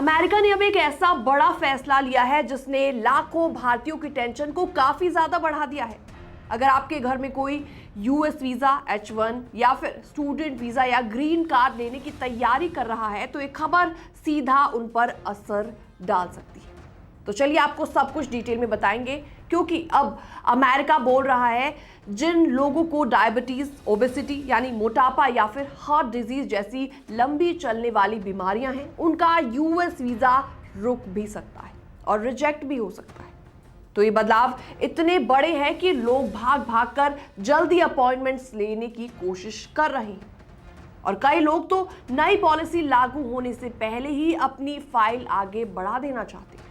America ने अब एक ऐसा बड़ा फैसला लिया है जिसने लाखों भारतीयों की टेंशन को काफी ज्यादा बढ़ा दिया है। अगर आपके घर में कोई यूएस वीजा, H1 या फिर स्टूडेंट वीजा या ग्रीन कार्ड लेने की तैयारी कर रहा है तो ये खबर सीधा उन पर असर डाल सकती है। तो चलिए आपको सब कुछ डिटेल में बताएंगे, क्योंकि अब अमेरिका बोल रहा है जिन लोगों को डायबिटीज, ओबेसिटी यानी मोटापा या फिर हार्ट डिजीज जैसी लंबी चलने वाली बीमारियां हैं, उनका यूएस वीजा रुक भी सकता है और रिजेक्ट भी हो सकता है। तो ये बदलाव इतने बड़े हैं कि लोग भाग भाग कर जल्दी अपॉइंटमेंट्स लेने की कोशिश कर रहे हैं और कई लोग तो नई पॉलिसी लागू होने से पहले ही अपनी फाइल आगे बढ़ा देना चाहते हैं।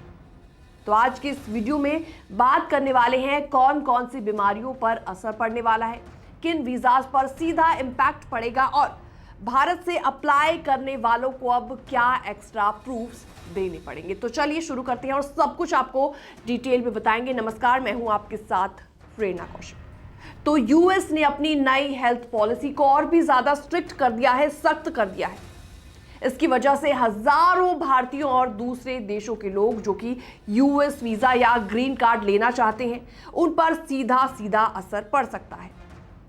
तो आज के इस वीडियो में बात करने वाले हैं कौन कौन सी बीमारियों पर असर पड़ने वाला है, किन वीजाज पर सीधा इंपैक्ट पड़ेगा और भारत से अप्लाई करने वालों को अब क्या एक्स्ट्रा प्रूफ्स देने पड़ेंगे। तो चलिए शुरू करते हैं और सब कुछ आपको डिटेल में बताएंगे। नमस्कार, मैं हूं आपके साथ प्रेरणा कौशिक। तो यूएस ने अपनी नई हेल्थ पॉलिसी को और भी ज्यादा स्ट्रिक्ट कर दिया है, सख्त कर दिया है। इसकी वजह से हजारों भारतीयों और दूसरे देशों के लोग जो कि यूएस वीजा या ग्रीन कार्ड लेना चाहते हैं, उन पर सीधा सीधा असर पड़ सकता है।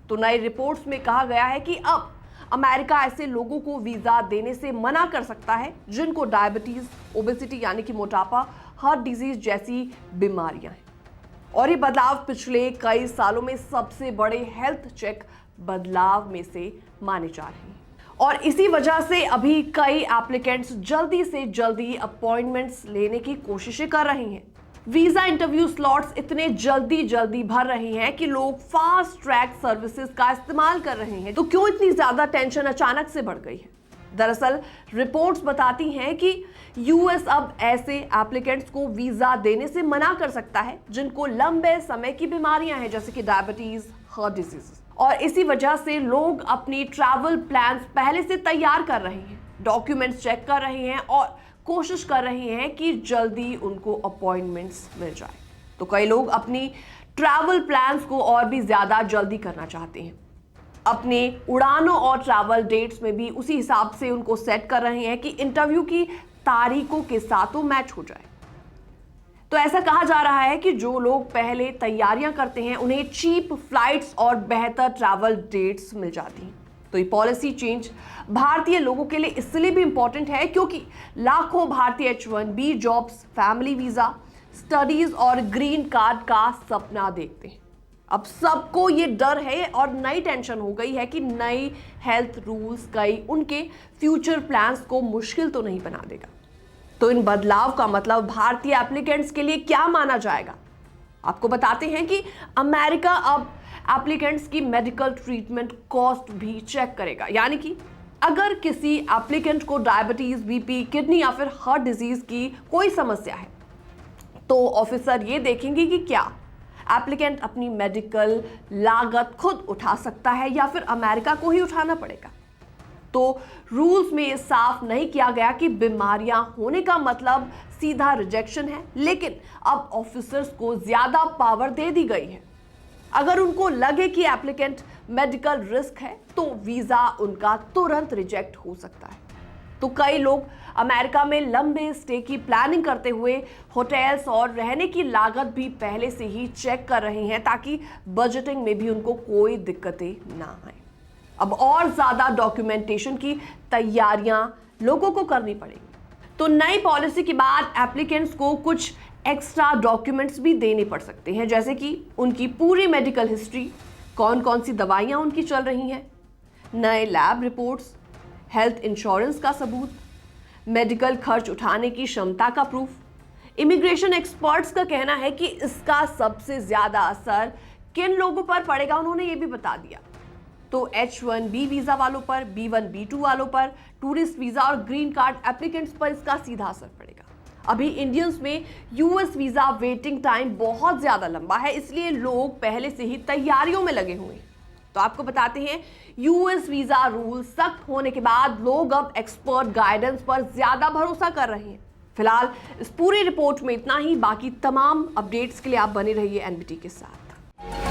तो नई रिपोर्ट्स में कहा गया है कि अब अमेरिका ऐसे लोगों को वीजा देने से मना कर सकता है जिनको डायबिटीज, ओबेसिटी यानी कि मोटापा, हार्ट डिजीज जैसी बीमारियां हैं। और ये बदलाव पिछले कई सालों में सबसे बड़े हेल्थ चेक बदलाव में से माने जा रहे हैं और इसी वजह से अभी कई एप्लीकेंट्स जल्दी से जल्दी अपॉइंटमेंट्स लेने की कोशिशें कर रहे हैं। वीजा इंटरव्यू स्लॉट्स इतने जल्दी भर रहे हैं कि लोग फास्ट ट्रैक सर्विसेज का इस्तेमाल कर रहे हैं। तो क्यों इतनी ज्यादा टेंशन अचानक से बढ़ गई है? दरअसल रिपोर्ट्स बताती हैं कि यूएस अब ऐसे एप्लीकेंट्स को वीजा देने से मना कर सकता है जिनको लंबे समय की बीमारियां हैं, जैसे कि डायबिटीज, हार्ट डिजीज। और इसी वजह से लोग अपनी ट्रैवल प्लान्स पहले से तैयार कर रहे हैं, डॉक्यूमेंट्स चेक कर रहे हैं और कोशिश कर रहे हैं कि जल्दी उनको अपॉइंटमेंट्स मिल जाए। तो कई लोग अपनी ट्रैवल प्लान्स को और भी ज्यादा जल्दी करना चाहते हैं, अपने उड़ानों और ट्रैवल डेट्स में भी उसी हिसाब से उनको सेट कर रहे हैं कि इंटरव्यू की तारीखों के साथ वो मैच हो जाए। तो ऐसा कहा जा रहा है कि जो लोग पहले तैयारियां करते हैं उन्हें चीप फ्लाइट्स और बेहतर ट्रैवल डेट्स मिल जाती हैं। तो ये पॉलिसी चेंज भारतीय लोगों के लिए इसलिए भी इंपॉर्टेंट है क्योंकि लाखों भारतीय H1B jobs, family visa, studies और ग्रीन कार्ड का सपना देखते हैं। अब सबको ये डर है और नई टेंशन हो गई है कि नई हेल्थ रूल्स कई उनके फ्यूचर प्लान्स को मुश्किल तो नहीं बना देगा। तो इन बदलाव का मतलब भारतीय एप्लीकेंट्स के लिए क्या माना जाएगा? आपको बताते हैं कि अमेरिका अब एप्लीकेंट्स की मेडिकल ट्रीटमेंट कॉस्ट भी चेक करेगा। यानी कि अगर किसी एप्लीकेंट को डायबिटीज, बीपी, किडनी या फिर हार्ट डिजीज की कोई समस्या है तो ऑफिसर ये देखेंगे कि क्या एप्लीकेंट अपनी मेडिकल लागत खुद उठा सकता है या फिर अमेरिका को ही उठाना पड़ेगा। तो रूल्स में ये साफ नहीं किया गया कि बीमारियां होने का मतलब सीधा रिजेक्शन है, लेकिन अब ऑफिसर्स को ज्यादा पावर दे दी गई है। अगर उनको लगे कि एप्लीकेंट मेडिकल रिस्क है तो वीजा उनका तुरंत रिजेक्ट हो सकता है। तो कई लोग अमेरिका में लंबे स्टे की प्लानिंग करते हुए होटल्स और रहने की लागत भी पहले से ही चेक कर रहे हैं ताकि बजटिंग में भी उनको कोई दिक्कतें ना आए। अब और ज्यादा डॉक्यूमेंटेशन की तैयारियां लोगों को करनी पड़ेगी। तो नई पॉलिसी के बाद एप्लीकेंट्स को कुछ एक्स्ट्रा डॉक्यूमेंट्स भी देने पड़ सकते हैं, जैसे कि उनकी पूरी मेडिकल हिस्ट्री, कौन कौन सी दवाइयां उनकी चल रही हैं, नए लैब रिपोर्ट्स, हेल्थ इंश्योरेंस का सबूत, मेडिकल खर्च उठाने की क्षमता का प्रूफ। इमिग्रेशन एक्सपर्ट्स का कहना है कि इसका सबसे ज्यादा असर किन लोगों पर पड़ेगा, उन्होंने ये भी बता दिया। तो H1B वीजा वालों पर, B1, B2 वालों पर, टूरिस्ट वीजा और ग्रीन कार्ड एप्लीकेंट्स पर इसका सीधा असर पड़ेगा। अभी इंडियंस में यूएस वीजा वेटिंग टाइम बहुत ज्यादा लंबा है, इसलिए लोग पहले से ही तैयारियों में लगे हुए हैं। तो आपको बताते हैं यूएस वीजा रूल सख्त होने के बाद लोग अब एक्सपर्ट गाइडेंस पर ज्यादा भरोसा कर रहे हैं। फिलहाल इस पूरी रिपोर्ट में इतना ही। बाकी तमाम अपडेट्स के लिए आप बने रहिए एनबीटी के साथ।